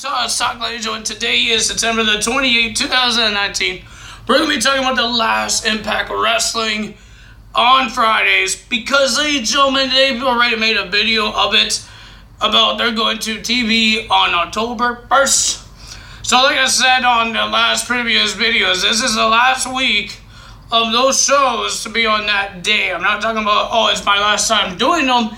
Talk Ladies, and today is September the 28th, 2019. We're going to be talking about the last Impact Wrestling on Fridays because, ladies and gentlemen, they've already made a video of it about they're going to TV on October 1st. So like I said on the last previous videos, this is the last week of those shows to be on that day. I'm not talking about, it's my last time doing them.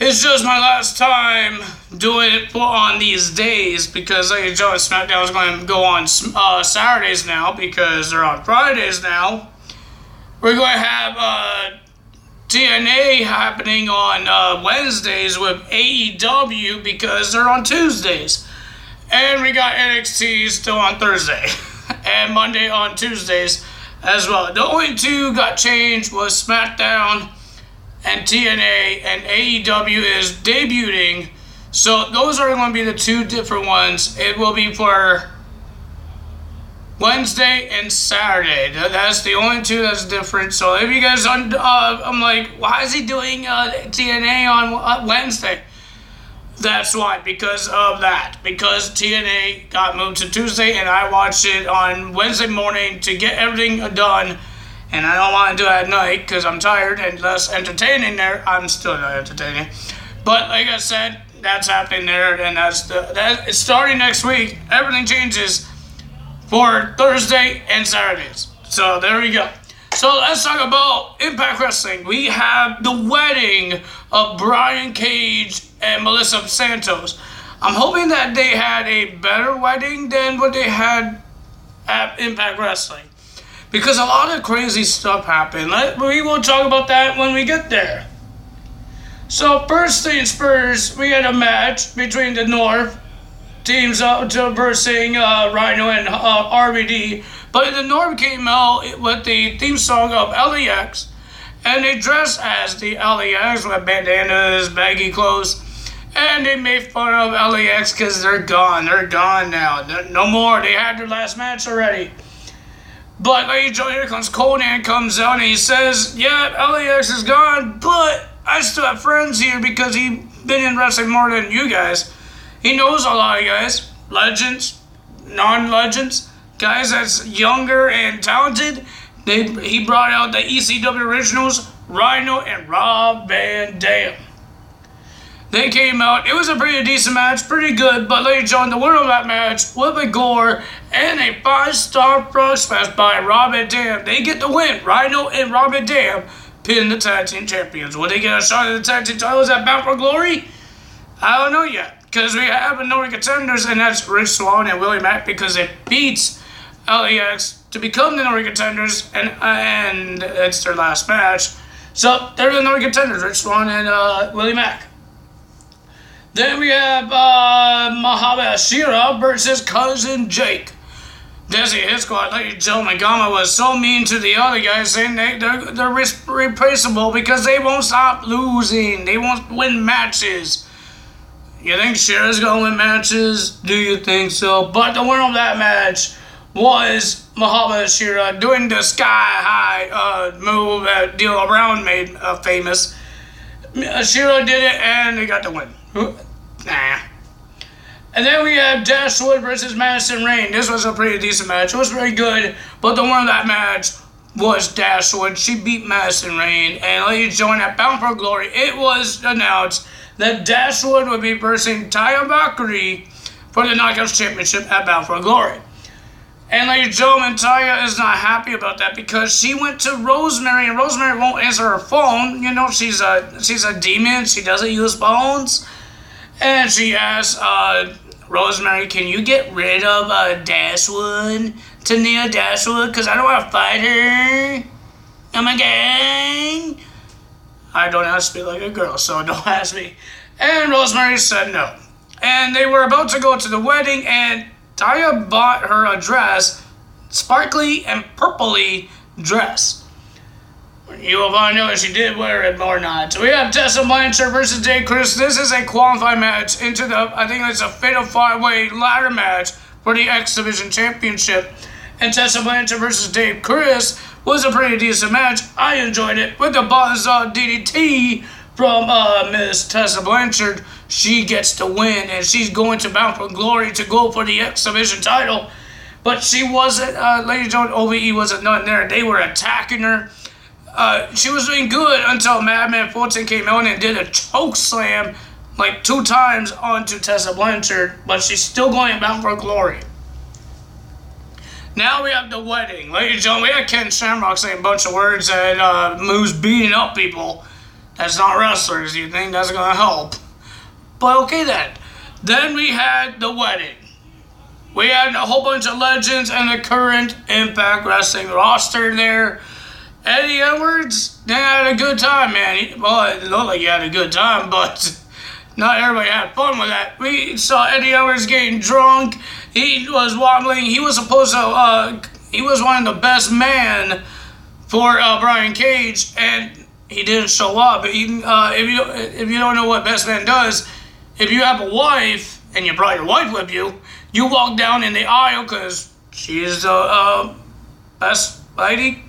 It's just my last time doing it on these days because, like Joe, SmackDown is going to go on Saturdays now because they're on Fridays now. We're going to have TNA happening on Wednesdays with AEW because they're on Tuesdays. And we got NXT still on Thursday and Monday on Tuesdays as well. The only two got changed was SmackDown and TNA, and AEW is debuting. So those are going to be the two different ones. It will be for Wednesday and Saturday. That's the only two that's different. So if you guys, I'm like, why is he doing TNA on Wednesday? That's why, because of that. Because TNA got moved to Tuesday, and I watched it on Wednesday morning to get everything done. And I don't want to do it at night because I'm tired and less entertaining there. I'm still not entertaining. But like I said, that's happening there. And it's starting next week. Everything changes for Thursday and Saturdays. So there we go. So let's talk about Impact Wrestling. We have the wedding of Brian Cage and Melissa Santos. I'm hoping that they had a better wedding than what they had at Impact Wrestling, because a lot of crazy stuff happened. We will talk about that when we get there. So first things first, we had a match between the North teams versing Rhino and RVD. But the North came out with the theme song of LAX, and they dressed as the LAX with bandanas, baggy clothes, and they made fun of LAX because they're gone. They're gone now. No more. They had their last match already. But ladies and gentlemen, here comes Conan, comes out and he says, yeah, LAX is gone, but I still have friends here because he's been in wrestling more than you guys. He knows a lot of guys, legends, non-legends, guys that's younger and talented. He brought out the ECW originals, Rhino and Rob Van Dam. They came out. It was a pretty decent match, pretty good. But ladies and gentlemen, the winner of that match, Wilbur Gore, and a 5-star frog splash by Rob Van Dam. They get the win. Rhino and Rob Van Dam pin the tag team champions. Will they get a shot at the tag team titles at Bound for Glory? I don't know yet, because we have no contenders, and that's Rich Swann and Willie Mack, because it beats LAX to become the Northern contenders, and it's their last match. So they're the Northern contenders, Rich Swann and Willie Mack. Then we have Muhammad Ashira versus Cousin Jake. Desi Hit Squad, ladies and gentlemen, Gama was so mean to the other guys, saying they're replaceable because they won't stop losing. They won't win matches. You think Shira's going to win matches? Do you think so? But the winner of that match was Muhammad Ashira doing the sky high move that D'Lo Brown made famous. Ashira did it and they got the win. Nah. And then we have Dashwood versus Madison Rayne. This was a pretty decent match. It was very good, but the winner of that match was Dashwood. She beat Madison Rayne, and ladies and gentlemen, at Bound for Glory, it was announced that Dashwood would be versing Taya Valkyrie for the Knockouts Championship at Bound for Glory. And ladies and gentlemen, Taya is not happy about that because she went to Rosemary, and Rosemary won't answer her phone. You know, she's a demon. She doesn't use phones. And she asked Rosemary, can you get rid of Dashwood, Tania Dashwood, because I don't want to fight her. I'm a gang. I don't have to speak like a girl, so don't ask me. And Rosemary said no. And they were about to go to the wedding, and Taya bought her a dress, sparkly and purpley dress. You will find out if she did wear it or not. So we have Tessa Blanchard versus Dave Chris. This is a qualifying match into I think it's a fatal 5-way ladder match for the X Division Championship. And Tessa Blanchard versus Dave Chris was a pretty decent match. I enjoyed it with the Buzzsaw DDT from Miss Tessa Blanchard, she gets to win, and she's going to Bound for Glory to go for the X Division title. But she wasn't, ladies and gentlemen, OVE wasn't none there. They were attacking her. She was doing good until Madman Fulton came out and did a choke slam like 2 times onto Tessa Blanchard, but she's still going Bound for Glory. Now we have the wedding. Ladies and gentlemen, we had Ken Shamrock saying a bunch of words and Moose beating up people. That's not wrestlers. You think that's going to help? But okay then. Then we had the wedding. We had a whole bunch of legends and the current Impact Wrestling roster there. Eddie Edwards, they had a good time, man. Well, it looked like he had a good time, but not everybody had fun with that. We saw Eddie Edwards getting drunk. He was wobbling. He was supposed to, he was one of the best men for Brian Cage, and he didn't show up. If you don't know what best man does, if you have a wife and you brought your wife with you, you walk down in the aisle because she's the best lady.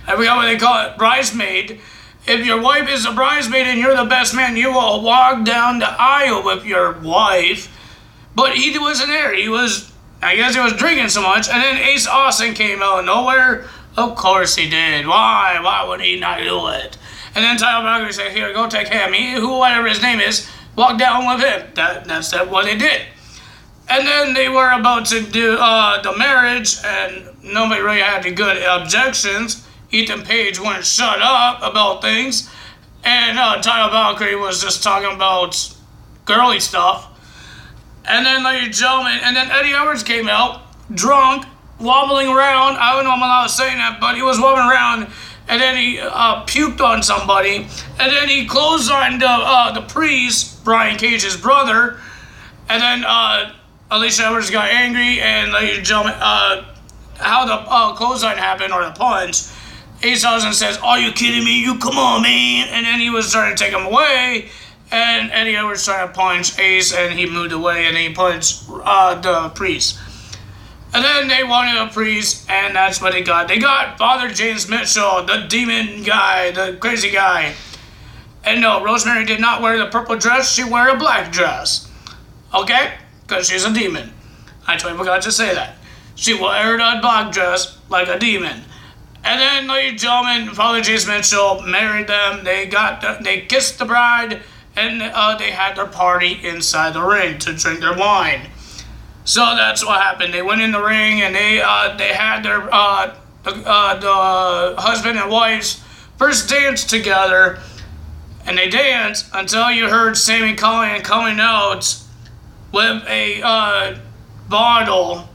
I forgot what they call it, bridesmaid. If your wife is a bridesmaid and you're the best man, you will walk down the aisle with your wife. But he wasn't there. I guess he was drinking so much. And then Ace Austin came out of nowhere. Of course he did. Why? Why would he not do it? And then Tyler Valkyrie said, here, go take him. Whatever his name is, walk down with him. That's what they did. And then they were about to do the marriage, and nobody really had any good objections. Ethan Page wouldn't shut up about things. And Tyler Valkyrie was just talking about girly stuff. And then, ladies and gentlemen, and then Eddie Edwards came out, drunk, wobbling around. I don't know if I'm allowed to say that, but he was wobbling around. And then he puked on somebody. And then he clotheslined the priest, Brian Cage's brother. And then Alicia Edwards got angry. And, ladies and gentlemen, how the clothesline happened, or the punch, Ace Austin says, are you kidding me? You come on, man. And then he was trying to take him away. And Eddie Edwards tried to punch Ace, and he moved away, and he punched the priest. And then they wanted a priest, and that's what they got. They got Father James Mitchell, the demon guy, the crazy guy. And no, Rosemary did not wear the purple dress. She wore a black dress. Okay? Because she's a demon. I totally forgot to say that. She wore a black dress like a demon. And then, ladies and gentlemen, Father James Mitchell married them. They kissed the bride. And they had their party inside the ring to drink their wine. So that's what happened. They went in the ring and they had their the husband and wife's first dance together. And they danced until you heard Sami Callihan coming out with a bottle.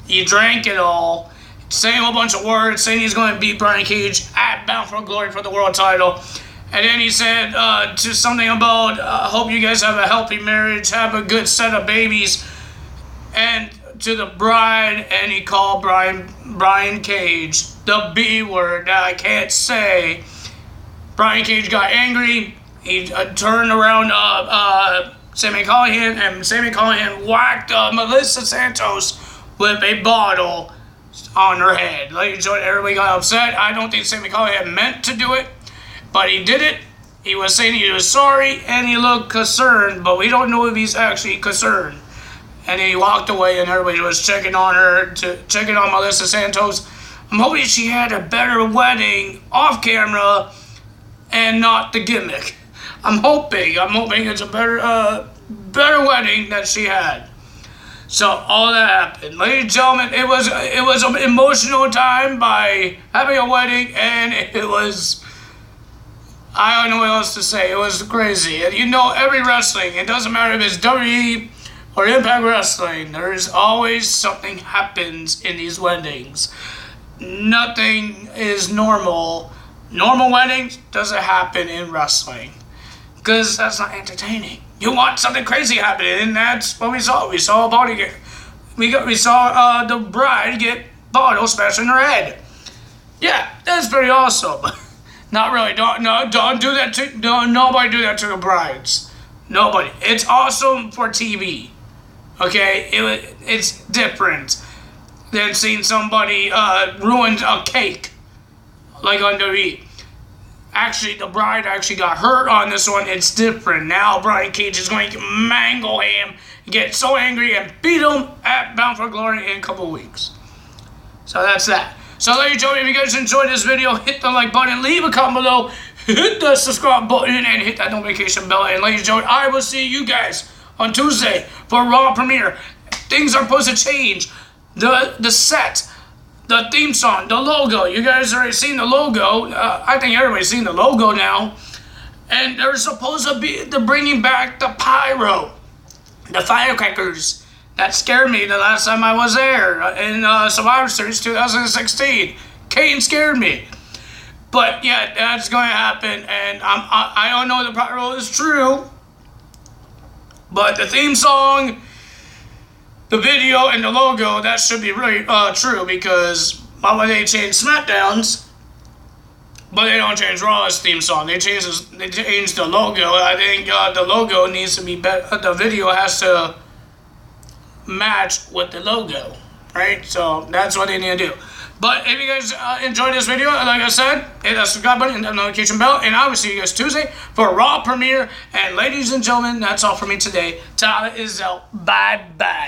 He drank it all, saying a whole bunch of words, saying he's going to beat Brian Cage at Bound for Glory for the world title. And then he said to something about, hope you guys have a healthy marriage, have a good set of babies. And to the bride, and he called Brian Cage the B word that I can't say. Brian Cage got angry. He turned around Sami Callihan, and Sami Callihan whacked Melissa Santos with a bottle on her head. Ladies and gentlemen, everybody got upset. I don't think Sami Callihan meant to do it. But he did it. He was saying he was sorry, and he looked concerned, but we don't know if he's actually concerned. And he walked away, and everybody was checking on Melissa Santos. I'm hoping she had a better wedding off camera and not the gimmick. I'm hoping it's a better wedding that she had. So all that happened. Ladies and gentlemen, it was an emotional time by having a wedding, and it was, I don't know what else to say. It was crazy. And you know, every wrestling, it doesn't matter if it's WWE or Impact Wrestling, there's always something happens in these weddings. Nothing is normal. Normal weddings doesn't happen in wrestling because that's not entertaining. You want something crazy happening, and that's what we saw. We saw a body get. We saw the bride get bottle smashed in her head. Yeah, that's pretty awesome. Not really. Don't do that to. Nobody do that to the brides. Nobody. It's awesome for TV. Okay, it's different than seeing somebody ruin a cake like on WWE. Actually, the bride actually got hurt on this one. It's different. Now Brian Cage is going to mangle him, get so angry, and beat him at Bound for Glory in a couple weeks. So that's that. So ladies and gentlemen, if you guys enjoyed this video, hit the like button, leave a comment below, hit the subscribe button, and hit that notification bell. And ladies and gentlemen, I will see you guys on Tuesday for Raw premiere. Things are supposed to change. The set, the theme song, the logo. You guys already seen the logo. I think everybody's seen the logo now. And they're supposed to be bringing back the pyro, the firecrackers. That scared me the last time I was there in Survivor Series 2016. Kane scared me. But yeah, that's going to happen. And I don't know if the pyro is true. But the theme song, the video, and the logo, that should be really true, because they change SmackDown's, but they don't change Raw's theme song. They change the logo. I think the logo needs to be better. The video has to match with the logo, right? So that's what they need to do. But if you guys enjoyed this video, like I said, hit that subscribe button and the notification bell, and I will see you guys Tuesday for Raw premiere. And ladies and gentlemen, that's all for me today. Tyler Izzo. Bye-bye.